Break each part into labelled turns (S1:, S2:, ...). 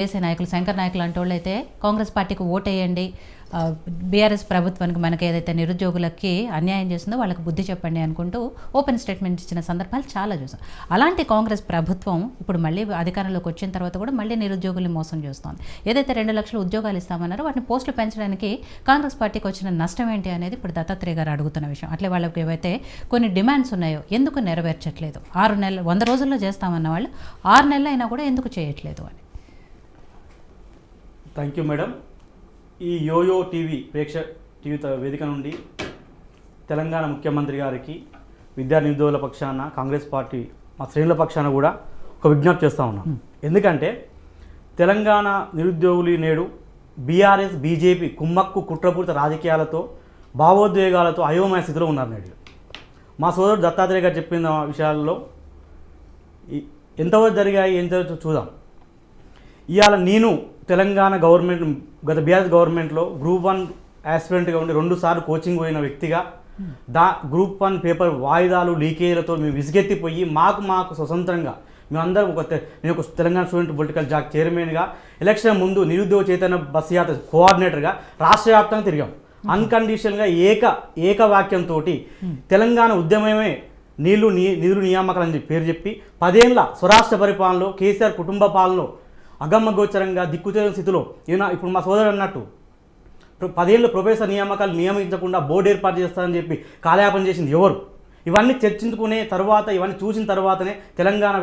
S1: వేసే నాయకులు శంకర్ నాయకులు అంటే వాళ్ళు అయితే కాంగ్రెస్ పార్టీకి ఓటేయండి, బీఆర్ఎస్ ప్రభుత్వానికి మనకి ఏదైతే నిరుద్యోగులకి అన్యాయం చేస్తుందో వాళ్ళకి బుద్ధి చెప్పండి అనుకుంటూ ఓపెన్ స్టేట్మెంట్ ఇచ్చిన సందర్భాలు చాలా చూసాం. అలాంటి కాంగ్రెస్ ప్రభుత్వం ఇప్పుడు మళ్ళీ అధికారంలోకి వచ్చిన తర్వాత కూడా మళ్ళీ నిరుద్యోగుల్ని మోసం చేస్తోంది. ఏదైతే 2 లక్షల ఉద్యోగాలు ఇస్తామన్నారో వాటిని పోస్టులు పెంచడానికి కాంగ్రెస్ పార్టీకి వచ్చిన నష్టం ఏంటి అనేది ఇప్పుడు దత్తాత్రేయ గారు అడుగుతున్న విషయం. అట్లే వాళ్ళకి ఏవైతే కొన్ని డిమాండ్స్ ఉన్నాయో ఎందుకు నెరవేర్చట్లేదు? 6 నెలలు 100 రోజుల్లో చేస్తామన్న వాళ్ళు 6 నెలలు అయినా కూడా ఎందుకు చేయట్లేదు అని.
S2: Thank you madam. ఈ యోయో టీవీ టీవీ వేదిక నుండి తెలంగాణ ముఖ్యమంత్రి గారికి విద్యార్థి నిరుద్యోగుల పక్షాన కాంగ్రెస్ పార్టీ మా శ్రేణుల పక్షాన కూడా ఒక విజ్ఞప్తి చేస్తూ ఉన్నాం. ఎందుకంటే తెలంగాణ నిరుద్యోగులు నేడు బీఆర్ఎస్ బీజేపీ కుమ్మక్కు కుట్రపూరిత రాజకీయాలతో భావోద్వేగాలతో అయోమయ స్థితిలో ఉన్నారు. నేడు మా సోదరుడు దత్తాత్రేయ గారు చెప్పిన విషయాల్లో ఎంతవరకు జరిగాయి ఏం జరుగుతుందో చూద్దాం. ఇవాళ నేను తెలంగాణ గవర్నమెంట్ గత బీఆర్ఎస్ గవర్నమెంట్లో గ్రూప్ 1 యాస్పిరెంట్గా ఉండి 2 సార్లు కోచింగ్ పోయిన వ్యక్తిగా గ్రూప్ 1 పేపర్ వాయిదాలు లీకేజీలతో మేము విసిగెత్తిపోయి మాకు స్వతంత్రంగా మేమందరం నేను ఒక తెలంగాణ స్టూడెంట్ పొలిటికల్ జాక్ చైర్మన్గా ఎలక్షన్ ముందు నిరుద్యోగ చైతన్య బస్ యాత్ర కోఆర్డినేటర్గా రాష్ట్ర వ్యాప్తంగా తిరిగాం. అన్కండిషన్గా ఏకవాక్యంతో తెలంగాణ ఉద్యమమే నిధులు నియామకాలని పేరు చెప్పి 10 ఏళ్ళ స్వరాష్ట్ర పరిపాలనలో కేసీఆర్ కుటుంబ పాలనలో అగమ్మగోచరంగా దిక్కుతేని స్థితిలో ఇప్పుడు మా సోదరుడు అన్నట్టు 10 ఏళ్ళు ప్రొఫెసర్ నియామకాలు నియమించకుండా బోర్డు ఏర్పాటు చేస్తారని చెప్పి కాలయాపన చేసింది ఎవరు? ఇవన్నీ చర్చించుకునే తర్వాత ఇవన్నీ చూసిన తర్వాతనే తెలంగాణ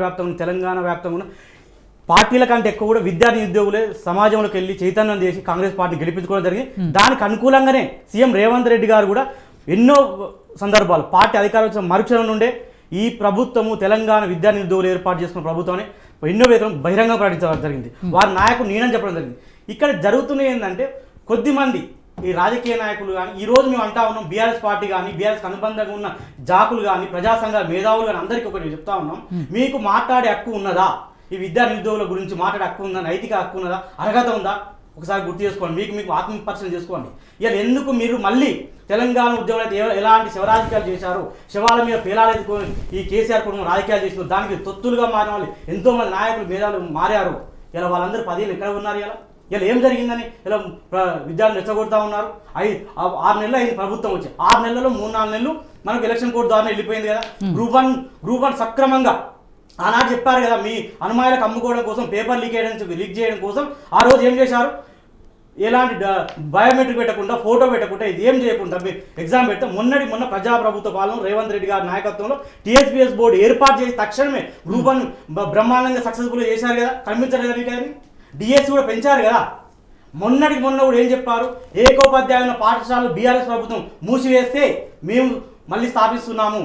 S2: వ్యాప్తంగా పార్టీల కంటే ఎక్కువ కూడా విద్యార్థి నిరుద్యోగులే సమాజంలోకి వెళ్ళి చైతన్యం చేసి కాంగ్రెస్ పార్టీని గెలిపించుకోవడం జరిగింది. దానికి అనుకూలంగానే సీఎం రేవంత్ రెడ్డి గారు కూడా ఎన్నో సందర్భాలు పార్టీ అధికారం వచ్చిన మరుక్షణం నుండే ఈ ప్రభుత్వము తెలంగాణ విద్యార్థి నిరుద్యోగులు ఏర్పాటు చేసుకున్న ప్రభుత్వాన్ని ఎన్నో వేతనం బహిరంగ ప్రకటించడం జరిగింది. వారి నాయకుడు నేనని చెప్పడం జరిగింది. ఇక్కడ జరుగుతున్నది ఏంటంటే కొద్దిమంది ఈ రాజకీయ నాయకులు కానీ ఈరోజు మేము అంటా ఉన్నాం బీఆర్ఎస్ పార్టీ కానీ బీఆర్ఎస్ అనుబంధంగా ఉన్న జాకులు కానీ ప్రజా సంఘాల మేధావులు కానీ అందరికీ ఒకటి చెప్తా ఉన్నాం, మీకు మాట్లాడే హక్కు ఉన్నదా? ఈ విద్యా నిరుద్యోగుల గురించి మాట్లాడే హక్కు ఉందా? నైతిక హక్కు ఉన్నదా? అర్హత ఉందా? ఒకసారి గుర్తు చేసుకోండి. మీకు ఆత్మపరిశీలన చేసుకోండి. ఇవాళ ఎందుకు మీరు మళ్ళీ తెలంగాణ ఉద్యమంలో అయితే ఎలాంటి శివరాజకీయాలు చేశారు, శివాల మీద పేలాలెత్తుకో ఈ కేసీఆర్ కుటుంబం రాజకీయాలు చేసిన దానికి తొత్తులుగా మారిన వాళ్ళు ఎంతోమంది నాయకులు మేధావులు మారారు. ఇలా వాళ్ళందరూ 10 ఏళ్ళు ఎక్కడ ఉన్నారు? ఇలా ఏం జరిగిందని ఇలా విద్యార్థులు రెచ్చగొడతా ఉన్నారు. 6 నెలలు అయింది ప్రభుత్వం వచ్చి. 6 నెలల్లో 3-4 నెలలు మనకు ఎలక్షన్ కోడ్ ద్వారా వెళ్ళిపోయింది కదా. గ్రూప్ వన్ సక్రమంగా ఆనాడు చెప్పారు కదా, మీ అనుమానాలకు అమ్ముకోవడం కోసం పేపర్ లీక్ చేయడం కోసం ఆ రోజు ఏం చేశారు? ఎలాంటి బయోమెట్రిక్ పెట్టకుండా ఫోటో పెట్టకుండా ఇది ఏం చేయకుండా ఎగ్జామ్ పెడితే మొన్న ప్రజాప్రభుత్వ పాలన రేవంత్ రెడ్డి గారి నాయకత్వంలో టీఎస్పీఎస్ బోర్డు ఏర్పాటు చేసి తక్షణమే గ్రూప్ 1 బ్రహ్మాండంగా సక్సెస్ఫుల్గా చేశారు కదా. కనిపించలేదు కానీ డిఎస్సి కూడా పెంచారు కదా. మొన్న కూడా ఏం చెప్పారు? ఏకోపాధ్యాయుల పాఠశాలలు బీఆర్ఎస్ ప్రభుత్వం మూసివేస్తే మేము మళ్ళీ స్థాపిస్తున్నాము.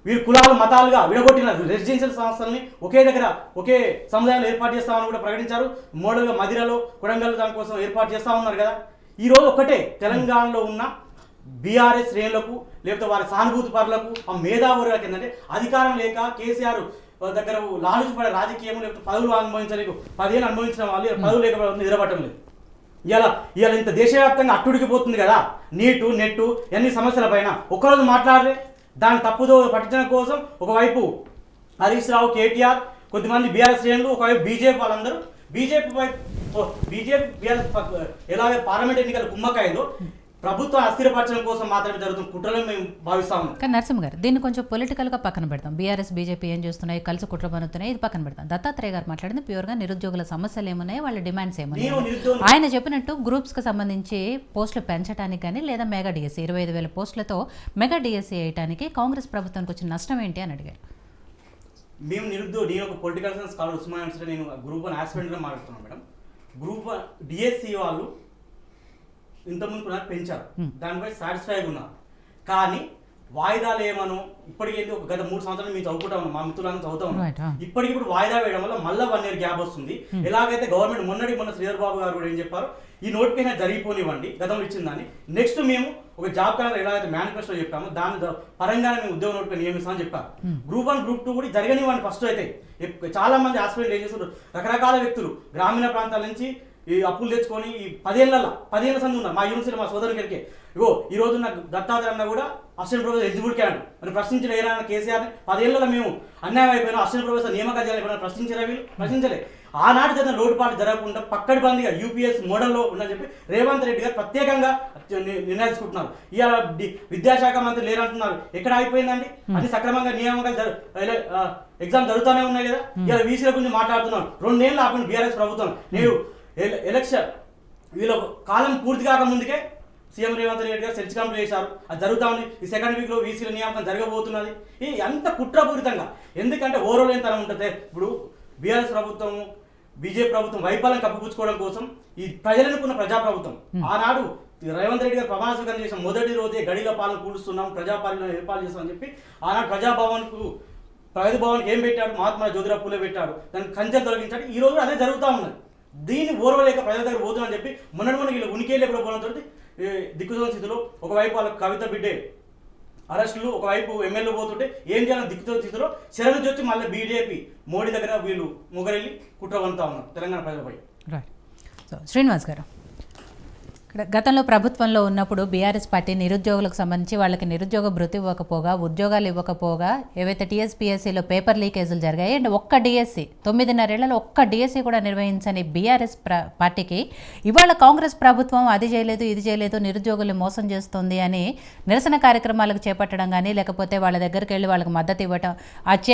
S2: వీరు కులాలు మతాలుగా విడగొట్టిన రెసిడెన్షియల్ సంస్థల్ని ఒకే సముదాయంలో ఏర్పాటు చేస్తామని కూడా ప్రకటించారు. మోడల్గా మదిరలో కొడంగల్ దానికోసం ఏర్పాటు చేస్తా ఉన్నారు కదా. ఈరోజు ఒకటే తెలంగాణలో ఉన్న బీఆర్ఎస్ శ్రేణులకు లేకపోతే వారి సానుభూతి పరులకు ఆ మేధావులకు ఏంటంటే అధికారం లేక కేసీఆర్ దగ్గర లాలుచిపడే రాజకీయం లేకపోతే పదవులు అనుభవించలేక 10 ఏళ్ళు అనుభవించిన వాళ్ళు పదవులు లేక నిలబడటం లేదు. ఇవాళ ఇంత దేశవ్యాప్తంగా అట్టుడికి పోతుంది కదా. నీటు నెట్టు ఎన్ని సమస్యల పైన ఒక్కరోజు మాట్లాడలే. దాని తప్పుదో పట్టించడం కోసం ఒకవైపు హరీష్ రావు, కేటీఆర్, కొద్దిమంది బీఆర్ఎస్ శ్రేణులు, ఒకవైపు బీజేపీ వాళ్ళందరూ బీజేపీ బీఆర్ఎస్ ఎలాగే పార్లమెంట్ ఎన్నికలు కుమ్మకాయదో ప్రభుత్వం అస్థిరపరచడం కోసం మాత్రమే జరుగుతున్న కుట్రలను మేము భావిస్తా ఉన్నాం.
S1: కానీ నరసింహ గారు దీన్ని కొంచెం పొలిటికల్గా పక్కన పెడతాం. బీఆర్ఎస్ బీజేపీ ఏం చేస్తున్నాయి, కలిసి కుట్ర పనుతున్నాయి, ఇది పక్కన పెడతాం. దత్తాత్రేయ గారు మాట్లాడింది ప్యూర్గా నిరుద్యోగుల సమస్యలు ఏమున్నాయి, వాళ్ళ డిమాండ్స్ ఏమున్నాయి. ఆయన చెప్పినట్టు గ్రూప్స్కి సంబంధించి పోస్టులు పెంచడానికి కానీ లేదా మెగా డిఎస్సీ 25,000 పోస్టులతో మెగా డిఎస్సీ వేయడానికి కాంగ్రెస్ ప్రభుత్వానికి వచ్చిన నష్టం ఏంటి అని అడిగారు.
S2: నేను ఒక political science scholar Osmania university నేను గ్రూప్ 1 యాస్పిరెంట్గా మాట్లాడుతున్నాను మేడం. గ్రూప్ 1 డిఎస్సీ వాళ్ళు ఇంతకుముందు కూడా పెంచారు, దానిపై సాటిస్ఫైగా ఉన్నారు. కానీ వాయిదాలు ఏమనో ఇప్పటికీ గత 3 సంవత్సరాలు మేము చదువుకుంటా ఉన్నాం, మా మిత్రులను చదువుతా ఉన్నాం. ఇప్పటికిప్పుడు వాయిదా వేయడం వల్ల మళ్ళీ 1 year గ్యాప్ వస్తుంది. ఎలాగైతే గవర్నమెంట్ మొన్న శ్రీధర్ బాబు గారు కూడా ఏం చెప్పారు, ఈ నోటిఫికేషన్ జరిగిపోనివ్వండి, గతంలో ఇచ్చిన దాన్ని నెక్స్ట్ మేము ఒక జాబ్ క్యాలెండర్ ఎలాగైతే మేనిఫెస్టో చెప్పామో దాని పరంగానే మేము ఉద్యోగ నోటిఫికేషన్ నియమిస్తామని చెప్పారు. గ్రూప్ 1 గ్రూప్ 2 కూడా జరగనివ్వండి. ఫస్ట్ అయితే చాలా మంది ఆస్పిరెంట్లు ఏం చేస్తున్నారు, రకరకాల వ్యక్తులు గ్రామీణ ప్రాంతాల నుంచి ఈ అప్పులు తెచ్చుకొని ఈ 10 ఏళ్ళ సంది ఉన్నారు మా యూనివర్సిటీ మా సోదరుని గారికి. ఇగో ఈ రోజు నాకు దత్తాత్రేయ అన్న కూడా అసిస్టెంట్ ప్రొఫెసర్ ఎలిజిబుల్ క్యాండ్ మరి ప్రశ్నించిన ఏరా కేసీఆర్ 10 ఏళ్ళలో మేము అన్యాయం అయిపోయినా అసిస్టెంట్ ప్రొఫెసర్ నియామకాలు చేయాలి ప్రశ్నించారా వీళ్ళు? ప్రశ్నించలే. ఆనాడు జరిగిన లోటుపాటు జరగకుండా పక్కడి బందిగా యూపీఎస్ మోడల్లో ఉందని చెప్పి రేవంత్ రెడ్డి గారు ప్రత్యేకంగా నిర్ణయం తీసుకుంటున్నారు. ఇవాళ విద్యాశాఖ మంత్రి లేరంటున్నారు. ఎక్కడ అయిపోయిందండి? అన్ని సక్రమంగా నియామకాలు ఎగ్జామ్ జరుగుతూనే ఉన్నాయి కదా. ఇవాళ వీసీల గురించి మాట్లాడుతున్నాను. 2 ఏళ్ళు ఆపిన బీఆర్ఎస్ ప్రభుత్వం. నేను ఎలక్షన్ వీళ్ళ కాలం పూర్తి కాక ముందుకే సీఎం రేవంత్ రెడ్డి గారు సెర్చ్ కంప్లీట్ చేశారు. అది జరుగుతూ ఉంది. ఈ సెకండ్ వీక్లో వీసీల నియామకం జరగబోతున్నది. ఇది అంత కుట్రపూరితంగా, ఎందుకంటే ఓరలేనితనం ఉంటుంది. ఇప్పుడు బీఆర్ఎస్ ప్రభుత్వం బీజేపీ ప్రభుత్వం వైఫల్యం కప్పిపుచ్చుకోవడం కోసం ఈ ప్రజలనుకున్న ప్రజాప్రభుత్వం ఆనాడు రేవంత్ రెడ్డి గారు ప్రమాణ స్వీకారం చేసిన మొదటి రోజే గడిల పాలన కూలుస్తున్నాం, ప్రజాపాలన ఏర్పాటు చేస్తామని చెప్పి ఆనాడు ప్రగతి భవన్కి ఏం పెట్టాడు? మహాత్మా జ్యోతిరావు పూలే పెట్టాడు. దాన్ని కంచెలు తొలగించాడు. ఈ రోజు అదే జరుగుతూ ఉన్నది. దీన్ని ఓర్వలేక ప్రజల దగ్గర పోతుందని చెప్పి మొన్న వీళ్ళు ఉనికేళ్ళే కూడా పోవడంతో దిక్కుతోని స్థితిలో ఒకవైపు వాళ్ళ కవిత బిడ్డే అరెస్టులు, ఒకవైపు ఎమ్మెల్యే పోతుంటే ఏం చేయాలని దిక్కుతోని స్థితిలో శరణు వచ్చి మళ్ళీ బీజేపీ మోడీ దగ్గర వీళ్ళు ముగ్గురెళ్ళి కుట్ర వండుతూ ఉన్నారు తెలంగాణ ప్రజలపై.
S1: రైట్. సో శ్రీనివాస్ గారు, ఇక్కడ గతంలో ప్రభుత్వంలో ఉన్నప్పుడు బీఆర్ఎస్ పార్టీ నిరుద్యోగులకు సంబంధించి వాళ్ళకి నిరుద్యోగ భృతి ఇవ్వకపోగా, ఉద్యోగాలు ఇవ్వకపోగా, ఏవైతే టీఎస్పీఎస్సీలో పేపర్ లీకేజీలు జరిగాయి అండ్ ఒక్క డిఎస్సి 9.5 ఒక్క డిఎస్సి కూడా నిర్వహించని బీఆర్ఎస్ పార్టీకి ఇవాళ కాంగ్రెస్ ప్రభుత్వం అది చేయలేదు, ఇది చేయలేదు, నిరుద్యోగులు మోసం చేస్తుంది అని నిరసన కార్యక్రమాలకు చేపట్టడం కానీ, లేకపోతే వాళ్ళ దగ్గరికి వెళ్ళి వాళ్ళకి మద్దతు ఇవ్వటం, ఆ